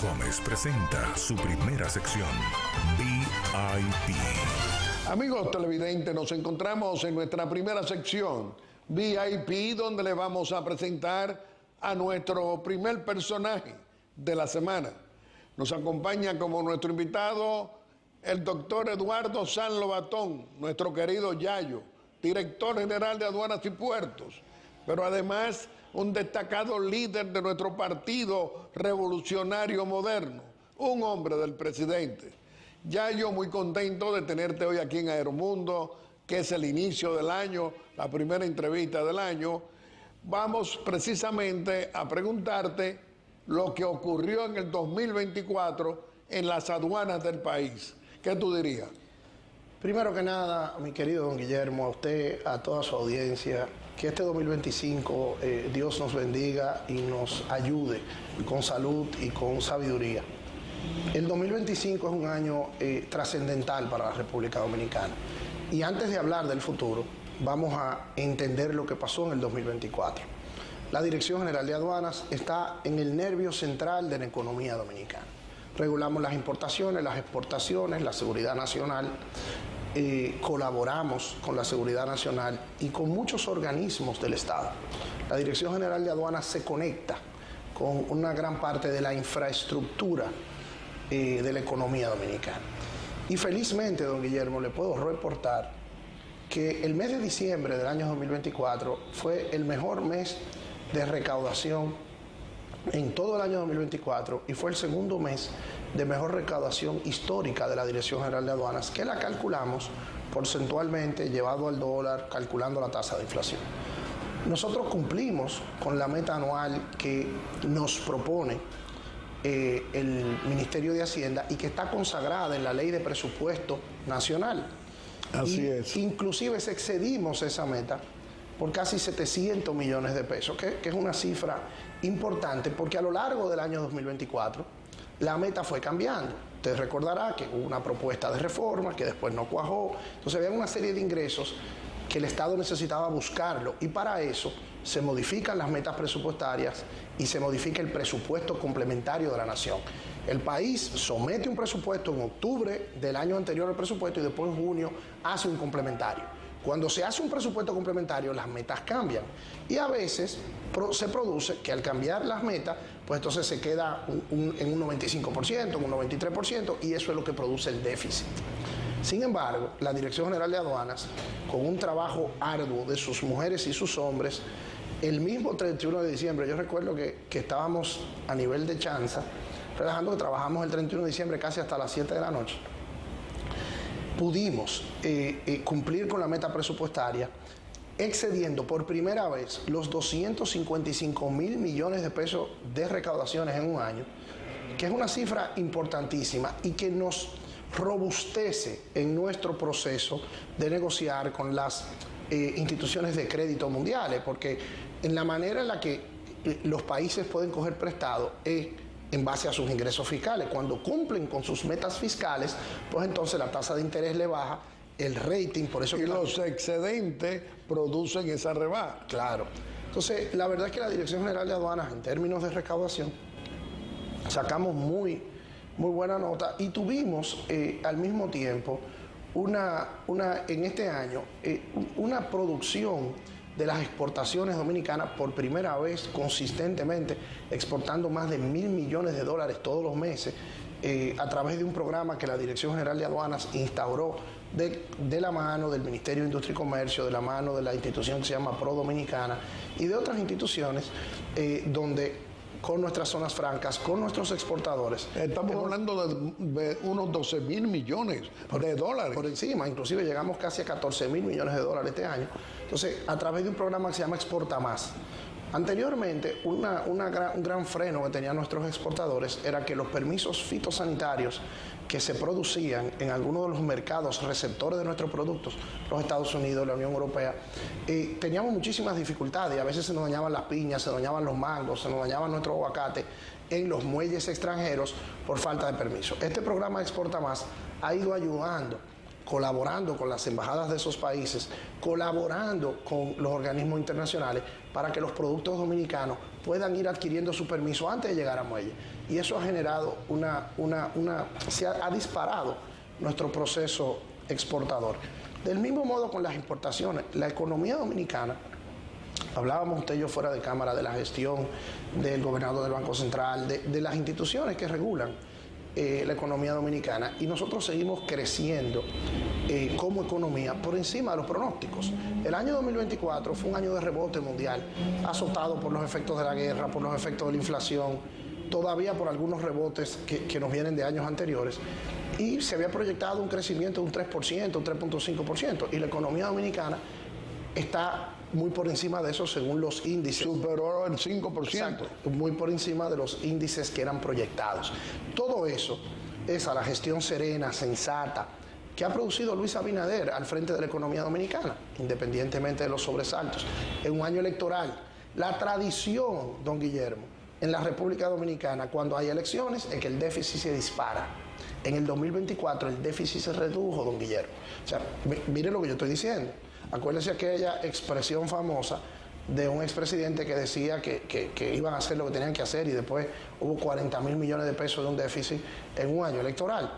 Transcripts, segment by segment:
Gómez presenta su primera sección, VIP. Amigos televidentes, nos encontramos en nuestra primera sección, VIP, donde le vamos a presentar a nuestro primer personaje de la semana. Nos acompaña como nuestro invitado el doctor Eduardo San Lobatón, nuestro querido Yayo, director general de Aduanas y Puertos, pero además un destacado líder de nuestro partido revolucionario moderno, un hombre del presidente. Yayo, muy contento de tenerte hoy aquí en Aeromundo, que es el inicio del año, la primera entrevista del año. Vamos precisamente a preguntarte lo que ocurrió en el 2024 en las aduanas del país. ¿Qué tú dirías? Primero que nada, mi querido don Guillermo, a usted, a toda su audiencia, que este 2025 Dios nos bendiga y nos ayude con salud y con sabiduría. El 2025 es un año trascendental para la República Dominicana. Y antes de hablar del futuro, vamos a entender lo que pasó en el 2024. La Dirección General de Aduanas está en el nervio central de la economía dominicana. Regulamos las importaciones, las exportaciones, la seguridad nacional, colaboramos con la seguridad nacional y con muchos organismos del Estado. La Dirección General de Aduanas se conecta con una gran parte de la infraestructura de la economía dominicana. Y felizmente, don Guillermo, le puedo reportar que el mes de diciembre del año 2024 fue el mejor mes de recaudación en todo el año 2024 y fue el segundo mes de mejor recaudación histórica de la Dirección General de Aduanas, que la calculamos porcentualmente llevado al dólar, calculando la tasa de inflación. Nosotros cumplimos con la meta anual que nos propone el Ministerio de Hacienda y que está consagrada en la Ley de Presupuesto Nacional. Así es. Inclusive excedimos esa meta por casi 700 millones de pesos, que es una cifra importante porque a lo largo del año 2024 la meta fue cambiando. Usted recordará que hubo una propuesta de reforma que después no cuajó, entonces había una serie de ingresos que el Estado necesitaba buscarlo y para eso se modifican las metas presupuestarias y se modifica el presupuesto complementario de la nación. El país somete un presupuesto en octubre del año anterior al presupuesto y después en junio hace un complementario. Cuando se hace un presupuesto complementario, las metas cambian y a veces se produce que al cambiar las metas, pues entonces se queda en un 95%, en un 93% y eso es lo que produce el déficit. Sin embargo, la Dirección General de Aduanas, con un trabajo arduo de sus mujeres y sus hombres, el mismo 31 de diciembre, yo recuerdo que estábamos a nivel de chanza, relajando que trabajamos el 31 de diciembre casi hasta las 7 de la noche, pudimos cumplir con la meta presupuestaria, excediendo por primera vez los 255 mil millones de pesos de recaudaciones en un año, que es una cifra importantísima y que nos robustece en nuestro proceso de negociar con las instituciones de crédito mundiales, porque en la manera en la que los países pueden coger prestado es en base a sus ingresos fiscales. Cuando cumplen con sus metas fiscales, pues entonces la tasa de interés le baja, el rating, por eso... Y los excedentes producen esa rebaja. Claro. Entonces, la verdad es que la Dirección General de Aduanas, en términos de recaudación, sacamos muy buena nota y tuvimos al mismo tiempo en este año una producción de las exportaciones dominicanas por primera vez consistentemente, exportando más de $1.000 millones todos los meses a través de un programa que la Dirección General de Aduanas instauró de la mano del Ministerio de Industria y Comercio, de la mano de la institución que se llama Pro Dominicana y de otras instituciones donde con nuestras zonas francas, con nuestros exportadores. Estamos hablando de unos 12.000 millones de dólares. Por encima, inclusive llegamos casi a 14.000 millones de dólares este año. Entonces, a través de un programa que se llama Exporta Más. Anteriormente, un gran freno que tenían nuestros exportadores era que los permisos fitosanitarios que se producían en algunos de los mercados receptores de nuestros productos, los Estados Unidos, la Unión Europea, teníamos muchísimas dificultades y a veces se nos dañaban las piñas, se nos dañaban los mangos, se nos dañaban nuestro aguacate en los muelles extranjeros por falta de permiso. Este programa Exporta Más ha ido ayudando, colaborando con las embajadas de esos países, colaborando con los organismos internacionales para que los productos dominicanos puedan ir adquiriendo su permiso antes de llegar a muelle. y eso ha generado ha disparado nuestro proceso exportador. Del mismo modo con las importaciones, la economía dominicana, hablábamos usted y yo fuera de cámara de la gestión del gobernador del Banco Central, de las instituciones que regulan la economía dominicana, y nosotros seguimos creciendo como economía por encima de los pronósticos. El año 2024 fue un año de rebote mundial, azotado por los efectos de la guerra, por los efectos de la inflación, todavía por algunos rebotes que nos vienen de años anteriores, y se había proyectado un crecimiento de un 3%, un 3.5%, y la economía dominicana está muy por encima de eso según los índices. Superó el 5%. Exacto, muy por encima de los índices que eran proyectados. Todo eso es a la gestión serena, sensata, que ha producido Luis Abinader al frente de la economía dominicana, independientemente de los sobresaltos. En un año electoral, la tradición, don Guillermo, en la República Dominicana, cuando hay elecciones, es que el déficit se dispara. En el 2024 el déficit se redujo, don Guillermo. O sea, mire lo que yo estoy diciendo. Acuérdese aquella expresión famosa de un expresidente que decía que iban a hacer lo que tenían que hacer, y después hubo 40.000 millones de pesos de un déficit en un año electoral.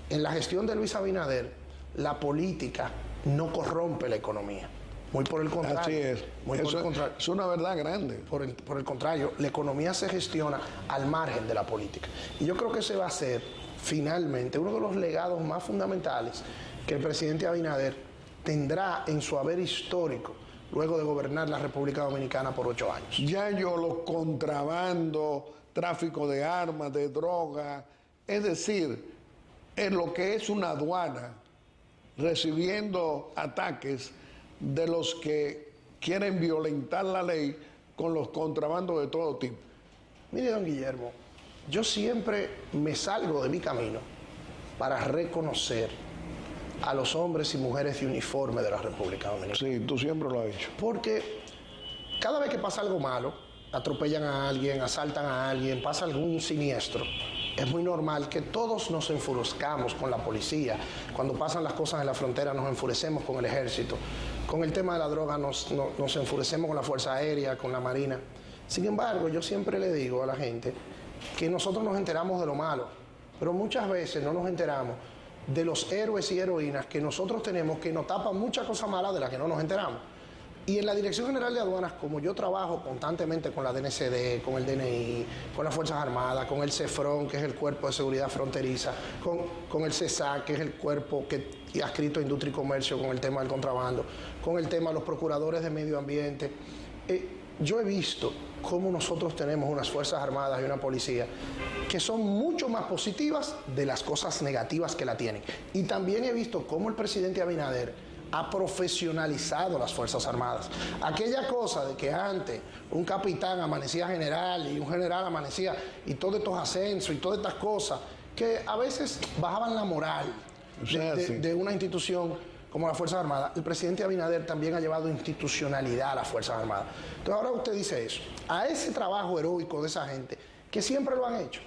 En la gestión de Luis Abinader, la política no corrompe la economía. Muy por el contrario. Así es. Muy por el contrario. Es una verdad grande. Por el contrario, la economía se gestiona al margen de la política. Y yo creo que ese va a ser, finalmente, uno de los legados más fundamentales que el presidente Abinader tendrá en su haber histórico luego de gobernar la República Dominicana por 8 años. Ya los contrabando, tráfico de armas, de droga, es decir, en lo que es una aduana, recibiendo ataques de los que quieren violentar la ley con los contrabandos de todo tipo. Mire, don Guillermo, yo siempre me salgo de mi camino para reconocer a los hombres y mujeres de uniforme de la República Dominicana. Sí, tú siempre lo has hecho. Porque cada vez que pasa algo malo, atropellan a alguien, asaltan a alguien, pasa algún siniestro, es muy normal que todos nos enfurezcamos con la policía. Cuando pasan las cosas en la frontera nos enfurecemos con el ejército. Con el tema de la droga nos enfurecemos con la Fuerza Aérea, con la Marina. Sin embargo, yo siempre le digo a la gente que nosotros nos enteramos de lo malo, pero muchas veces no nos enteramos de los héroes y heroínas que nosotros tenemos, que nos tapan muchas cosas malas de las que no nos enteramos. Y en la Dirección General de Aduanas, como yo trabajo constantemente con la DNCD, con el DNI, con las Fuerzas Armadas, con el CEFRON, que es el Cuerpo de Seguridad Fronteriza, con el CESAC, que es el cuerpo que ha adscrito a Industria y Comercio con el tema del contrabando, con el tema de los procuradores de medio ambiente, yo he visto cómo nosotros tenemos unas Fuerzas Armadas y una policía que son mucho más positivas de las cosas negativas que la tienen. Y también he visto cómo el presidente Abinader ha profesionalizado las Fuerzas Armadas. Aquella cosa de que antes un capitán amanecía general y un general amanecía, y todos estos ascensos y todas estas cosas que a veces bajaban la moral de una institución como las Fuerzas Armadas. El presidente Abinader también ha llevado institucionalidad a las Fuerzas Armadas. Entonces ahora usted dice eso, a ese trabajo heroico de esa gente, que siempre lo han hecho,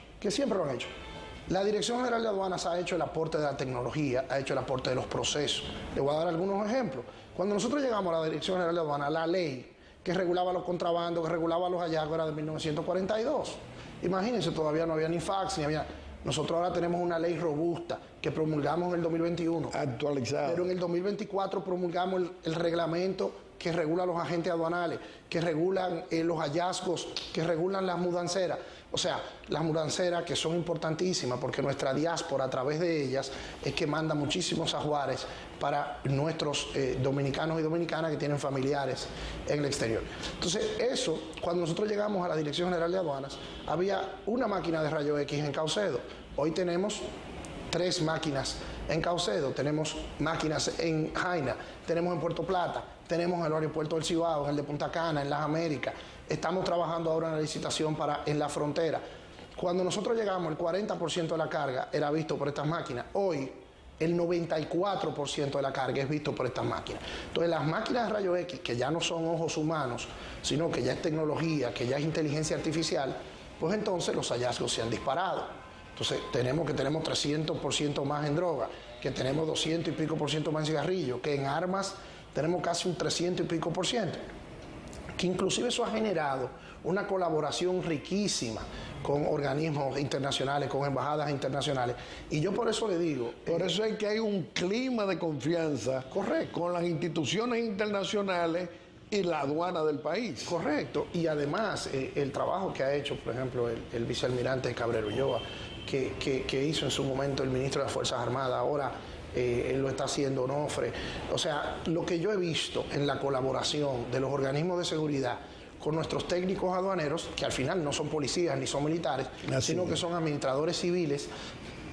La Dirección General de Aduanas ha hecho el aporte de la tecnología, ha hecho el aporte de los procesos. Le voy a dar algunos ejemplos. Cuando nosotros llegamos a la Dirección General de Aduanas, la ley que regulaba los contrabandos, que regulaba los hallazgos, era de 1942. Imagínense, todavía no había ni fax, ni había... Nosotros ahora tenemos una ley robusta que promulgamos en el 2021. Actualizada. Pero en el 2024 promulgamos el reglamento que regula los agentes aduanales, que regulan los hallazgos, que regulan las mudanceras. O sea, las mudanceras que son importantísimas porque nuestra diáspora a través de ellas es que manda muchísimos ajuares para nuestros dominicanos y dominicanas que tienen familiares en el exterior. Entonces, eso, cuando nosotros llegamos a la Dirección General de Aduanas, había una máquina de rayo X en Caucedo. Hoy tenemos 3 máquinas en Caucedo, tenemos máquinas en Jaina, tenemos en Puerto Plata, tenemos en el aeropuerto del Cibao, en el de Punta Cana, en Las Américas. Estamos trabajando ahora en la licitación en la frontera. Cuando nosotros llegamos, el 40% de la carga era visto por estas máquinas. Hoy, el 94% de la carga es visto por estas máquinas. Entonces, las máquinas de rayo X, que ya no son ojos humanos, sino que ya es tecnología, que ya es inteligencia artificial, pues entonces los hallazgos se han disparado. Entonces, tenemos 300% más en droga, que tenemos 200 y pico % más en cigarrillos, que en armas tenemos casi un 300 y pico %. que inclusive eso ha generado una colaboración riquísima con organismos internacionales, con embajadas internacionales. Y yo por eso le digo... Por eso es que hay un clima de confianza, correcto, con las instituciones internacionales y la aduana del país. Correcto. Y además, el trabajo que ha hecho, por ejemplo, el vicealmirante Cabrera Ulloa, que hizo en su momento el ministro de las Fuerzas Armadas, ahora él lo está haciendo Onofre. O sea, lo que yo he visto en la colaboración de los organismos de seguridad con nuestros técnicos aduaneros, que al final no son policías ni son militares, sino que son administradores civiles,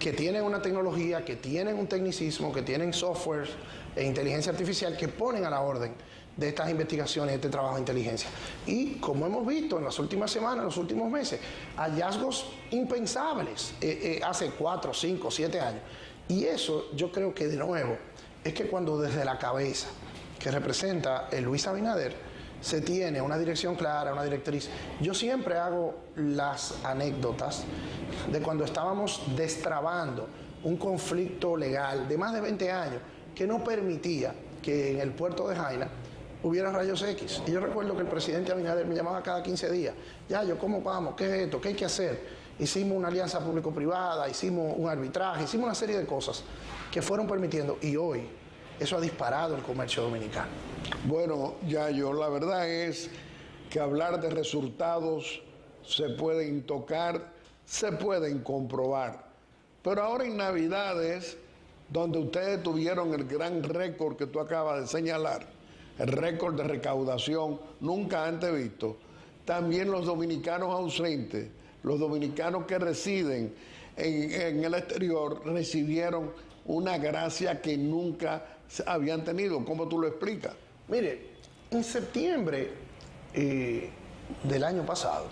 que tienen una tecnología, que tienen un tecnicismo, que tienen software e inteligencia artificial que ponen a la orden de estas investigaciones, de este trabajo de inteligencia. Y como hemos visto en las últimas semanas, en los últimos meses, hallazgos impensables hace 4, 5, 7 años. Y eso yo creo que de nuevo es que cuando desde la cabeza que representa Luis Abinader se tiene una dirección clara, una directriz. Yo siempre hago las anécdotas de cuando estábamos destrabando un conflicto legal de más de 20 años que no permitía que en el puerto de Jaina hubiera rayos X. Y yo recuerdo que el presidente Abinader me llamaba cada 15 días. Yayo, ¿cómo vamos? ¿Qué es esto? ¿Qué hay que hacer? Hicimos una alianza público-privada, hicimos un arbitraje, hicimos una serie de cosas que fueron permitiendo. Y hoy eso ha disparado el comercio dominicano. Bueno, Yayo, la verdad es que hablar de resultados se pueden tocar, se pueden comprobar. Pero ahora en Navidades, donde ustedes tuvieron el gran récord que tú acabas de señalar, el récord de recaudación nunca antes visto, también los dominicanos ausentes, los dominicanos que residen en el exterior, recibieron una gracia que nunca habían tenido. ¿Cómo tú lo explicas? Mire, en septiembre del año pasado,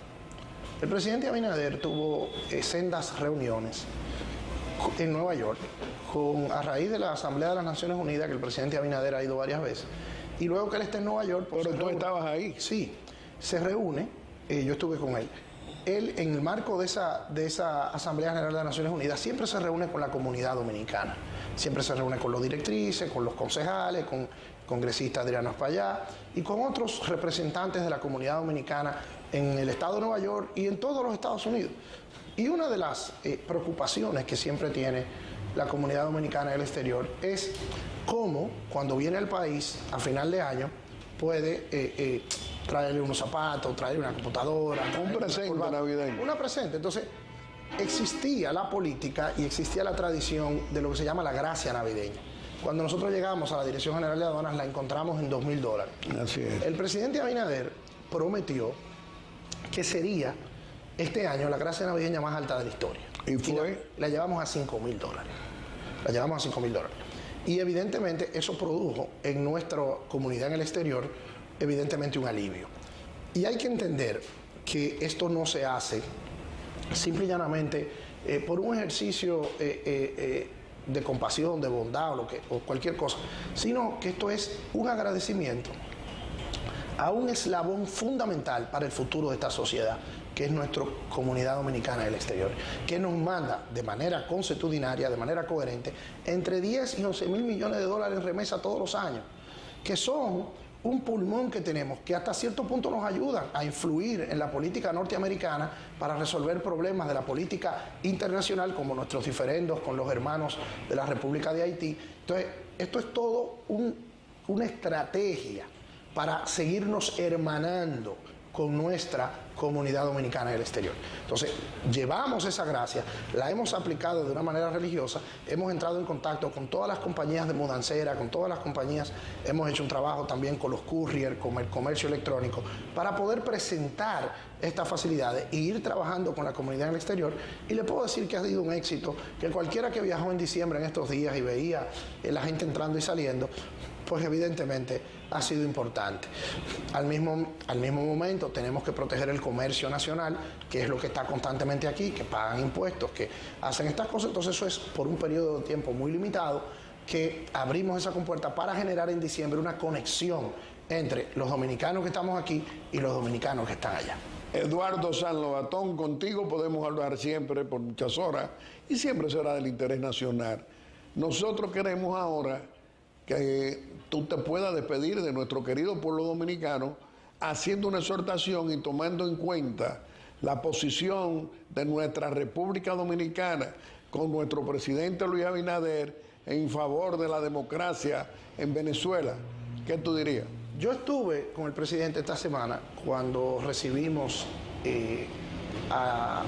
el presidente Abinader tuvo sendas reuniones en Nueva York a raíz de la Asamblea de las Naciones Unidas, que el presidente Abinader ha ido varias veces. Y luego que él está en Nueva York... Pero tú estabas ahí. Sí, se reúne, yo estuve con él. Él, en el marco de esa Asamblea General de las Naciones Unidas, siempre se reúne con la comunidad dominicana. Siempre se reúne con los directrices, con los concejales, con congresista Adriano Espaillá y con otros representantes de la comunidad dominicana en el estado de Nueva York y en todos los Estados Unidos. Y una de las preocupaciones que siempre tiene la comunidad dominicana en el exterior es cómo, cuando viene al país a final de año, puede traerle unos zapatos, traerle una computadora. Un presente navideño. Una presente. Entonces, existía la política y existía la tradición de lo que se llama la gracia navideña. Cuando nosotros llegamos a la Dirección General de Aduanas, la encontramos en $2,000. Así es. El presidente Abinader prometió que sería este año la gracia navideña más alta de la historia. ¿Y fue? La llevamos a $5,000. La llevamos a $5,000. Y evidentemente eso produjo en nuestra comunidad en el exterior, evidentemente un alivio. Y hay que entender que esto no se hace simple y llanamente por un ejercicio de compasión, de bondad o cualquier cosa, sino que esto es un agradecimiento a un eslabón fundamental para el futuro de esta sociedad, que es nuestra comunidad dominicana del exterior, que nos manda de manera consuetudinaria, de manera coherente, entre 10 y 11 mil millones de dólares en remesa todos los años, que son un pulmón que tenemos, que hasta cierto punto nos ayudan a influir en la política norteamericana para resolver problemas de la política internacional, como nuestros diferendos con los hermanos de la República de Haití. Entonces, esto es todo una estrategia para seguirnos hermanando con nuestra comunidad dominicana en el exterior. Entonces, llevamos esa gracia, la hemos aplicado de una manera religiosa, hemos entrado en contacto con todas las compañías de mudancera, con todas las compañías, hemos hecho un trabajo también con los courier, con el comercio electrónico, para poder presentar estas facilidades e ir trabajando con la comunidad en el exterior. Y le puedo decir que ha sido un éxito, que cualquiera que viajó en diciembre en estos días y veía la gente entrando y saliendo, pues evidentemente ha sido importante. Al mismo momento tenemos que proteger el comercio nacional, que es lo que está constantemente aquí, que pagan impuestos, que hacen estas cosas. Entonces eso es por un periodo de tiempo muy limitado que abrimos esa compuerta para generar en diciembre una conexión entre los dominicanos que estamos aquí y los dominicanos que están allá. Eduardo San Lobatón, contigo podemos hablar siempre por muchas horas y siempre será del interés nacional. Nosotros queremos ahora que tú te puedas despedir de nuestro querido pueblo dominicano haciendo una exhortación y tomando en cuenta la posición de nuestra República Dominicana con nuestro presidente Luis Abinader en favor de la democracia en Venezuela. ¿Qué tú dirías? Yo estuve con el presidente esta semana cuando recibimos a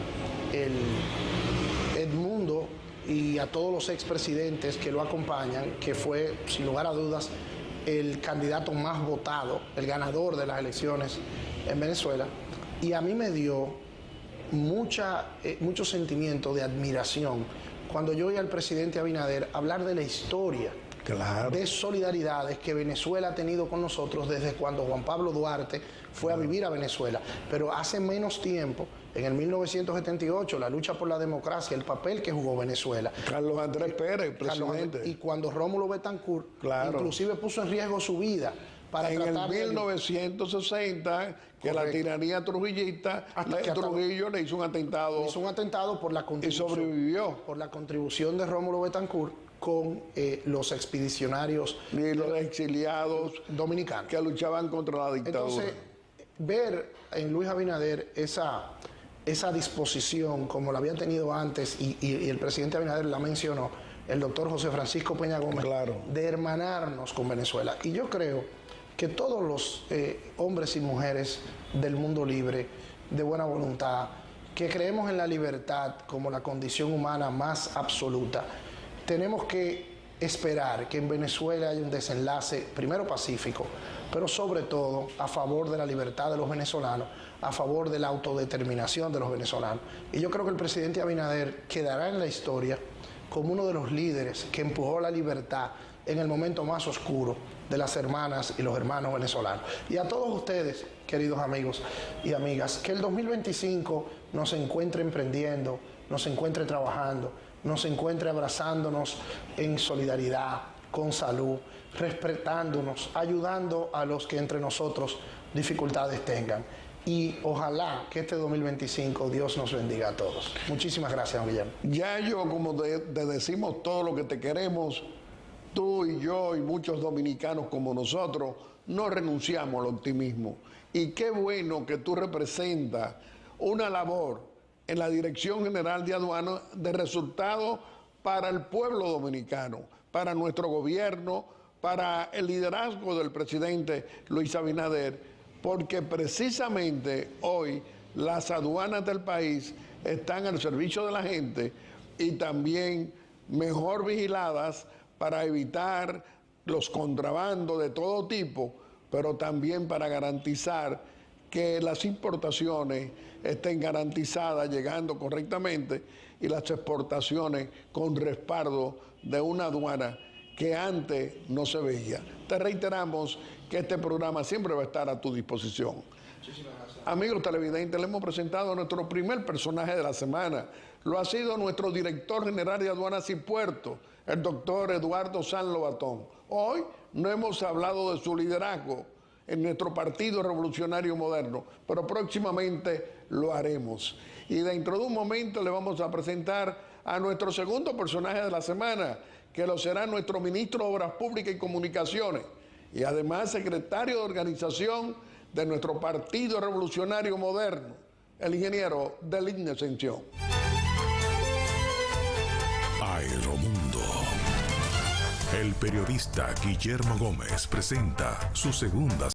Edmundo y a todos los expresidentes que lo acompañan, que fue, sin lugar a dudas, el candidato más votado, el ganador de las elecciones en Venezuela. Y a mí me dio mucho sentimiento de admiración cuando yo oí al presidente Abinader hablar de la historia, claro, de solidaridades que Venezuela ha tenido con nosotros desde cuando Juan Pablo Duarte fue a vivir a Venezuela. Pero hace menos tiempo, en el 1978, la lucha por la democracia, el papel que jugó Venezuela. Carlos Andrés Pérez, presidente. Y cuando Rómulo Betancourt, claro, inclusive puso en riesgo su vida para en tratar el 1960, que correcto, la tiranía trujillista, Trujillo le hizo un atentado. Le hizo un atentado por la contribución. Y sobrevivió. Por la contribución de Rómulo Betancourt con los expedicionarios. Y los exiliados dominicanos. Que luchaban contra la dictadura. Entonces, ver en Luis Abinader esa disposición, como la había tenido antes, y el presidente Abinader la mencionó, el doctor José Francisco Peña Gómez, claro, de hermanarnos con Venezuela. Y yo creo que todos los hombres y mujeres del mundo libre, de buena voluntad, que creemos en la libertad como la condición humana más absoluta, tenemos que esperar que en Venezuela haya un desenlace, primero pacífico, pero sobre todo a favor de la libertad de los venezolanos, a favor de la autodeterminación de los venezolanos. Y yo creo que el presidente Abinader quedará en la historia como uno de los líderes que empujó la libertad en el momento más oscuro de las hermanas y los hermanos venezolanos. Y a todos ustedes, queridos amigos y amigas, que el 2025 nos encuentre emprendiendo, nos encuentre trabajando, nos encuentre abrazándonos en solidaridad, con salud, respetándonos, ayudando a los que entre nosotros dificultades tengan. Y ojalá que este 2025 Dios nos bendiga a todos. Muchísimas gracias, don Guillermo. Ya yo, como te decimos todo lo que te queremos, tú y yo y muchos dominicanos como nosotros, no renunciamos al optimismo. Y qué bueno que tú representas una labor en la Dirección General de Aduanas de resultados para el pueblo dominicano, para nuestro gobierno, para el liderazgo del presidente Luis Abinader, porque precisamente hoy las aduanas del país están al servicio de la gente y también mejor vigiladas para evitar los contrabandos de todo tipo, pero también para garantizar que las importaciones estén garantizadas, llegando correctamente, y las exportaciones con respaldo de una aduana que antes no se veía. Te reiteramos que este programa siempre va a estar a tu disposición. Muchísimas gracias. Amigos televidentes, le hemos presentado a nuestro primer personaje de la semana. Lo ha sido nuestro director general de Aduanas y Puertos, el doctor Eduardo San Lobatón. Hoy no hemos hablado de su liderazgo en nuestro Partido Revolucionario Moderno, pero próximamente lo haremos. Y dentro de un momento le vamos a presentar a nuestro segundo personaje de la semana, que lo será nuestro ministro de Obras Públicas y Comunicaciones, y además secretario de organización de nuestro Partido Revolucionario Moderno, el ingeniero Deligno Ascensión. Aeromundo. El periodista Guillermo Gómez presenta su segunda